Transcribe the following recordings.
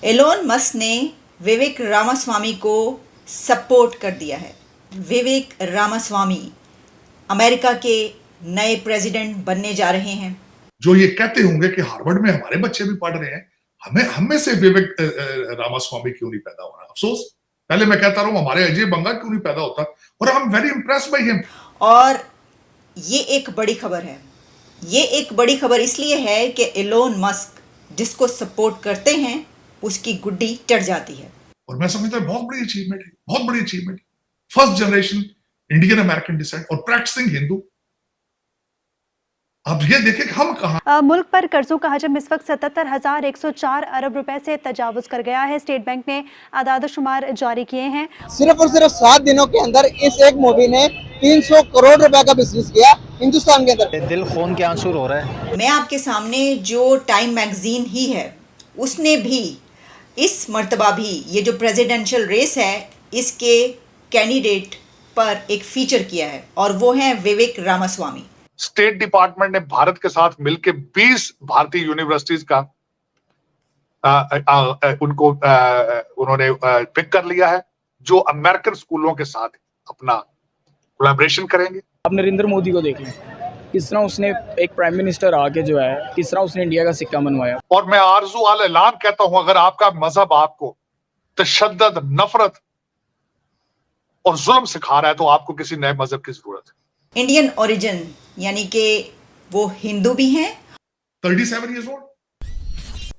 Elon Musk ने विवेक रामास्वामी को support कर दिया है। विवेक रामास्वामी अमेरिका के नए प्रेसिडेंट बनने जा रहे हैं। जो ये कहते होंगे कि हार्वर्ड में हमारे बच्चे भी पढ़ रहे हैं, हम में से विवेक रामास्वामी क्यों नहीं पैदा हो रहा? अफसोस, पहले मैं कहता रहा हूं हमारे अजय बंगा क्यों नहीं पैदा होता, और I am very impressed by him. और ये एक बड़ी खबर है। ये एक बड़ी खबर इसलिए है कि एलोन मस्क जिसको सपोर्ट करते हैं उसकी गुड्डी चढ़ जाती है। और मैं समझता हूं बहुत बड़ी अचीवमेंट है, बहुत बड़ी achievement. First generation Indian American descent और प्रैक्टिसिंग हिंदू। अब ये देखें कि हम कहां। मुल्क पर कर्जों का हजम इस वक्त 77,104 अरब रुपए से तजावुज कर गया है। स्टेट बैंक ने आदाद-ओ-शुमार जारी किए हैं। सिर्फ और सिर्फ 7 दिनों के अंदर इस एक मूवी ने 300 करोड़ रुपए का बिजनेस किया हिंदुस्तान के अंदर। दिल खून के आंसू रो रहा है। मैं आपके सामने जो टाइम मैगजीन ही है उसने भी इस मर्तबा भी ये जो प्रेसिडेंशियल रेस है इसके कैंडिडेट पर एक फीचर किया है और वो है विवेक रामास्वामी। स्टेट डिपार्टमेंट ने भारत के साथ मिलकर 20 भारतीय यूनिवर्सिटीज का उन्होंने पिक कर लिया है जो अमेरिकन स्कूलों के साथ अपना कोलैबोरेशन करेंगे। आप नरेंद्र मोदी को देख लें, किस तरह उसने एक प्राइम मिनिस्टर आके जो है किस तरह उसने इंडिया का सिक्का बनवाया। और मैं आरज़ू अल ऐलान कहता हूं, अगर आपका मजहब आपको तशद्दुद, नफरत और जुल्म सिखा रहा है तो आपको किसी नए मजहब की जरूरत है। इंडियन ओरिजिन यानी कि वो हिंदू भी हैं। 37 years old।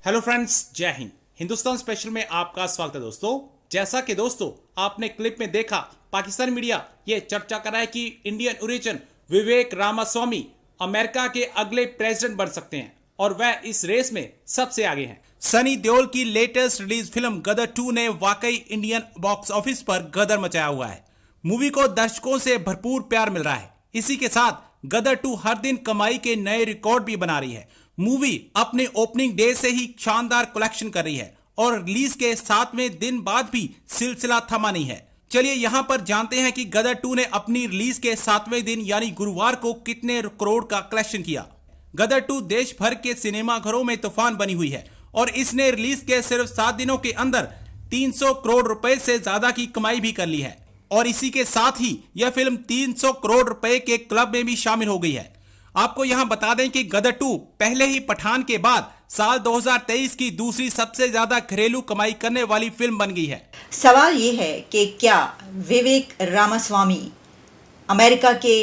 हेलो फ्रेंड्स, जय हिंद। हिंदुस्तान स्पेशल में आपका स्वागत है दोस्तों। जैसा कि दोस्तों आपने क्लिप में देखा, पाकिस्तानी मीडिया ये चर्चा कर रहा है कि इंडियन ओरिजिन विवेक रामास्वामी अमेरिका के अगले प्रेसिडेंट बन सकते हैं और वह इस रेस में सबसे आगे हैं। सनी देओल की लेटेस्ट रिलीज फिल्म गदर 2 ने वाकई इंडियन बॉक्स ऑफिस पर गदर मचाया हुआ है। मूवी को दर्शकों से भरपूर प्यार मिल रहा है। इसी के साथ गदर 2 हर दिन कमाई के नए रिकॉर्ड भी बना रही है। मूवी अपने ओपनिंग डे से ही शानदार कलेक्शन कर रही है और रिलीज के 7वें दिन बाद भी सिलसिला थमा नहीं है। चलिए यहां पर जानते हैं कि गदर 2 ने अपनी रिलीज के 7वें दिन यानी गुरुवार को कितने करोड़ का कलेक्शन किया। गदर 2 देश भर के सिनेमा घरों में तूफान बनी हुई है और इसने रिलीज के सिर्फ 7 दिनों के अंदर 300 करोड़ रुपए से ज्यादा की कमाई भी कर ली है और इसी के साथ ही यह फिल्म 300 करोड़ रुपए के क्लब में भी शामिल हो गई है। आपको यहां बता दें कि गदर 2 पहले ही पठान के बाद साल 2023 की दूसरी सबसे ज्यादा घरेलू कमाई करने वाली फिल्म बन गई है। सवाल ये है कि क्या विवेक रामास्वामी अमेरिका के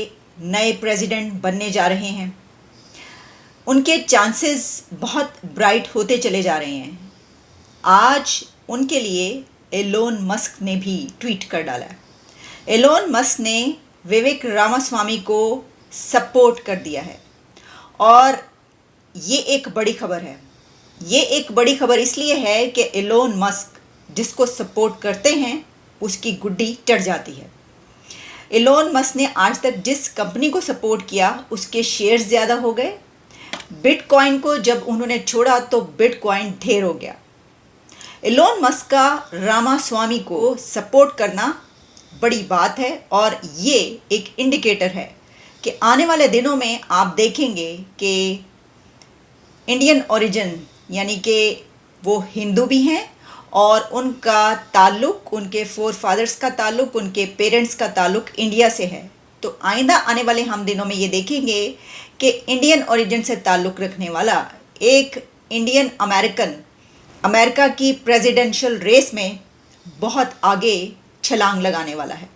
नए प्रेसिडेंट बनने जा रहे हैं? उनके चांसेस बहुत ब्राइट होते चले जा रहे हैं। आज उनके लिए एलोन मस्क ने भी ट्वीट कर डाला है। एलोन मस्क ने विवेक रामास्वामी को सपोर्ट कर दिया है और ये एक बड़ी खबर है। ये एक बड़ी खबर इसलिए है कि एलोन मस्क जिसको सपोर्ट करते हैं उसकी गुड्डी चढ़ जाती है। एलोन मस्क ने आज तक जिस कंपनी को सपोर्ट किया उसके शेयर्स ज़्यादा हो गए। बिटकॉइन को जब उन्होंने छोड़ा तो बिटकॉइन ढेर हो गया। एलोन मस्क का रामास्वामी को सपोर्ट करना बड़ी बात है और ये एक इंडिकेटर है कि आने वाले दिनों में आप देखेंगे कि इंडियन ओरिजिन यानी कि वो हिंदू भी हैं और उनका ताल्लुक़, उनके फोरफादर्स का ताल्लुक़, उनके पेरेंट्स का ताल्लुक़ इंडिया से है। तो आइंदा आने वाले हम दिनों में ये देखेंगे कि इंडियन ओरिजिन से ताल्लुक़ रखने वाला एक इंडियन अमेरिकन अमेरिका की प्रेसिडेंशियल रेस में बहुत आगे छलांग लगाने वाला है।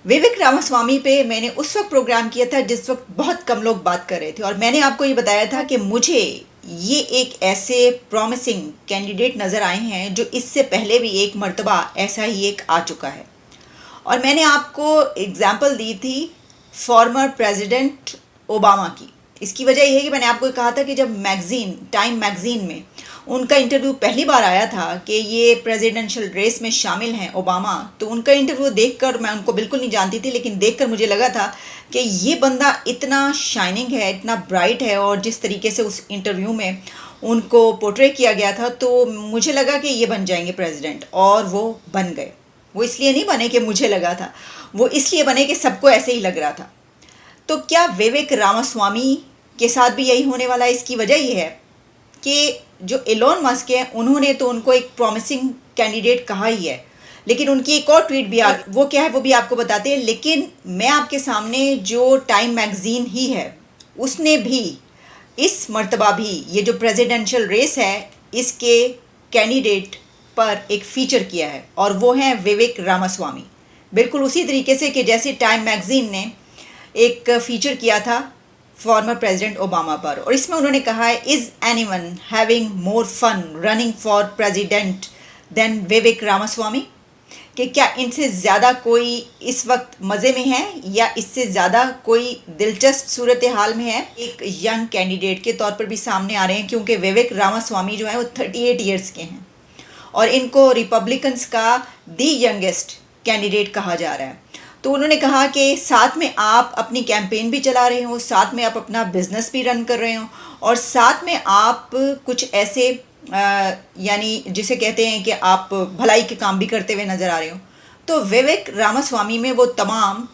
विवेक रामास्वामी पे मैंने उस वक्त प्रोग्राम किया था जिस वक्त बहुत कम लोग बात कर रहे थे और मैंने आपको ये बताया था कि मुझे ये एक ऐसे प्रॉमिसिंग कैंडिडेट नज़र आए हैं जो इससे पहले भी एक मर्तबा ऐसा ही एक आ चुका है। और मैंने आपको एग्जाम्पल दी थी फॉर्मर प्रेसिडेंट ओबामा की। इसकी वजह यह है कि मैंने आपको कहा था कि जब टाइम मैगज़ीन में उनका इंटरव्यू पहली बार आया था कि ये प्रेसिडेंशियल रेस में शामिल हैं ओबामा, तो उनका इंटरव्यू देखकर, मैं उनको बिल्कुल नहीं जानती थी लेकिन देखकर मुझे लगा था कि ये बंदा इतना शाइनिंग है, इतना ब्राइट है और जिस तरीके से उस इंटरव्यू में उनको पोर्ट्रे किया गया था तो मुझे लगा कि ये बन जाएंगे प्रेसिडेंट और वो बन गए। वो इसलिए नहीं बने कि मुझे लगा था, वो इसलिए बने कि सबको ऐसे ही लग रहा था। तो क्या विवेक रामास्वामी के साथ भी यही होने वाला है? इसकी वजह यह है कि जो एलोन मस्क है उन्होंने तो उनको एक प्रॉमिसिंग कैंडिडेट कहा ही है, लेकिन उनकी एक और ट्वीट भी आ गई, वो क्या है वो भी आपको बताते हैं। लेकिन मैं आपके सामने जो टाइम मैगजीन ही है उसने भी इस मर्तबा भी ये जो प्रेसिडेंशियल रेस है इसके कैंडिडेट पर एक फीचर किया है, और वो हैं विवेक रामास्वामी। बिल्कुल उसी तरीके से कि जैसे टाइम मैगजीन ने एक फीचर किया था फॉर्मर प्रेसिडेंट ओबामा पर, और इसमें उन्होंने कहा है, is anyone having more fun running for president than Vivek Ramaswamy, कि क्या इनसे ज़्यादा कोई इस वक्त मज़े में है या इससे ज़्यादा कोई दिलचस्प सूरत हाल में है। एक यंग कैंडिडेट के तौर पर भी सामने आ रहे हैं, क्योंकि विवेक रामास्वामी जो है वो 38 ईयर्स के हैं और इनको रिपब्लिकन्स का दी यंगेस्ट कैंडिडेट कहा जा रहा है। तो उन्होंने कहा कि साथ में आप अपनी कैंपेन भी चला रहे हो, साथ में आप अपना बिजनेस भी रन कर रहे हो, और साथ में आप कुछ ऐसे यानी जिसे कहते हैं कि आप भलाई के काम भी करते हुए नज़र आ रहे हो। तो विवेक रामास्वामी में वो तमाम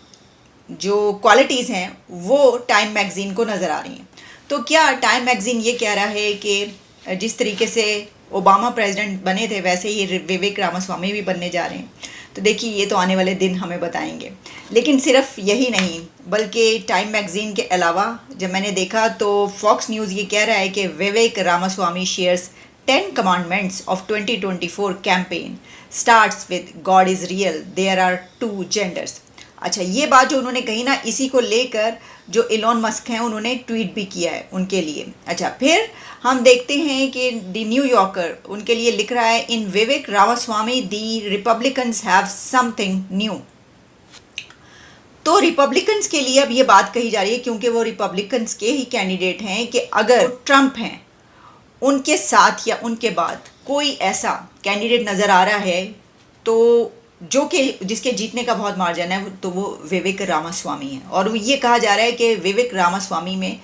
जो क्वालिटीज़ हैं वो टाइम मैगज़ीन को नज़र आ रही हैं। तो क्या टाइम मैगज़ीन ये कह रहा है कि जिस तरीके से ओबामा प्रेसिडेंट बने थे वैसे ही विवेक रामास्वामी भी बनने जा रहे हैं? तो देखिए ये तो आने वाले दिन हमें बताएंगे। लेकिन सिर्फ यही नहीं, बल्कि टाइम मैगज़ीन के अलावा जब मैंने देखा तो फॉक्स न्यूज़ ये कह रहा है कि विवेक Ramaswamy shares 10 commandments of 2024 campaign starts with God is real, there are 2 genders। अच्छा, ये बात जो उन्होंने कही ना, इसी को लेकर जो एलोन मस्क हैं उन्होंने ट्वीट भी किया है उनके लिए। अच्छा, फिर हम देखते हैं कि द न्यू यॉर्कर उनके लिए लिख रहा है, इन विवेक रामास्वामी दी रिपब्लिकन्स हैव समथिंग न्यू। तो रिपब्लिकन्स के लिए अब ये बात कही जा रही है, क्योंकि वो रिपब्लिकन्स के ही कैंडिडेट हैं, कि अगर ट्रंप हैं उनके साथ या उनके बाद कोई ऐसा कैंडिडेट नज़र आ रहा है तो जो कि जिसके जीतने का बहुत मार्जिन है, तो वो विवेक रामास्वामी है। और ये कहा जा रहा है कि विवेक रामास्वामी में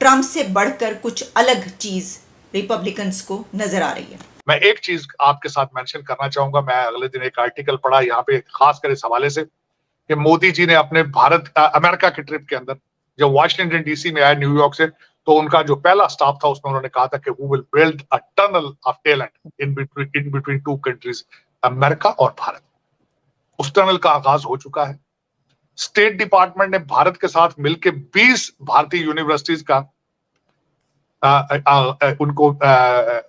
ट्रंप से बढ़कर कुछ अलग चीज़ रिपब्लिकन्स को नज़र आ रही है। मैं एक चीज आपके साथ मेंशन करना चाहूंगा। मैं अगले दिन एक आर्टिकल पढ़ा यहाँ पे खासकर इस हवाले से कि मोदी जी ने अपने अमेरिका के ट्रिप के अंदर जब वाशिंगटन डीसी में आए न्यूयॉर्क से, तो उनका जो पहला स्टाफ था उसमें उन्होंने कहा था कि we will build a tunnel of talent in between 2 countries, America और भारत। उस टनल का आगाज हो चुका है। स्टेट डिपार्टमेंट ने भारत के साथ मिलकर 20 भारतीय यूनिवर्सिटीज का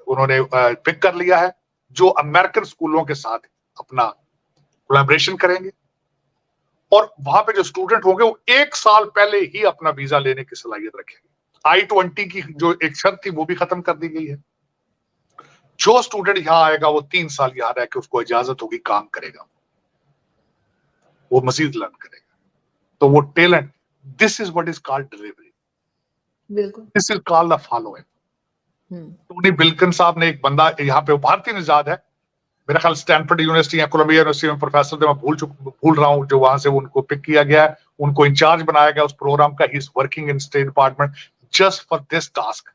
उन्होंने पिक कर लिया है, जो अमेरिकन स्कूलों के साथ अपना कोलैबोरेशन करेंगे, और वहां पे जो स्टूडेंट होंगे वो 1 साल पहले ही अपना वीजा लेने की सलाहियत रखेंगे। I-20 की जो एक शर्त थी वो भी खत्म कर दी गई है। जो स्टूडेंट यहां आएगा वो 3 साल यहां रह के उसको इजाजत होगी, काम करेगा, वो मजीद लर्न करेगा। तो वो talent, this is what is called delivery, बिल्कुल, this is called the following. Tony Blinken साहब ने एक बंदा यहाँ पे भारतीय निजाद है, मेरा ख्याल स्टैनफोर्ड यूनिवर्सिटी या कोलंबिया यूनिवर्सिटी में प्रोफेसर थे, मैं भूल रहा हूँ, जो वहां से उनको पिक किया गया है, उनको इंचार्ज बनाया गया उस प्रोग्राम का। He is working in state department just for this task,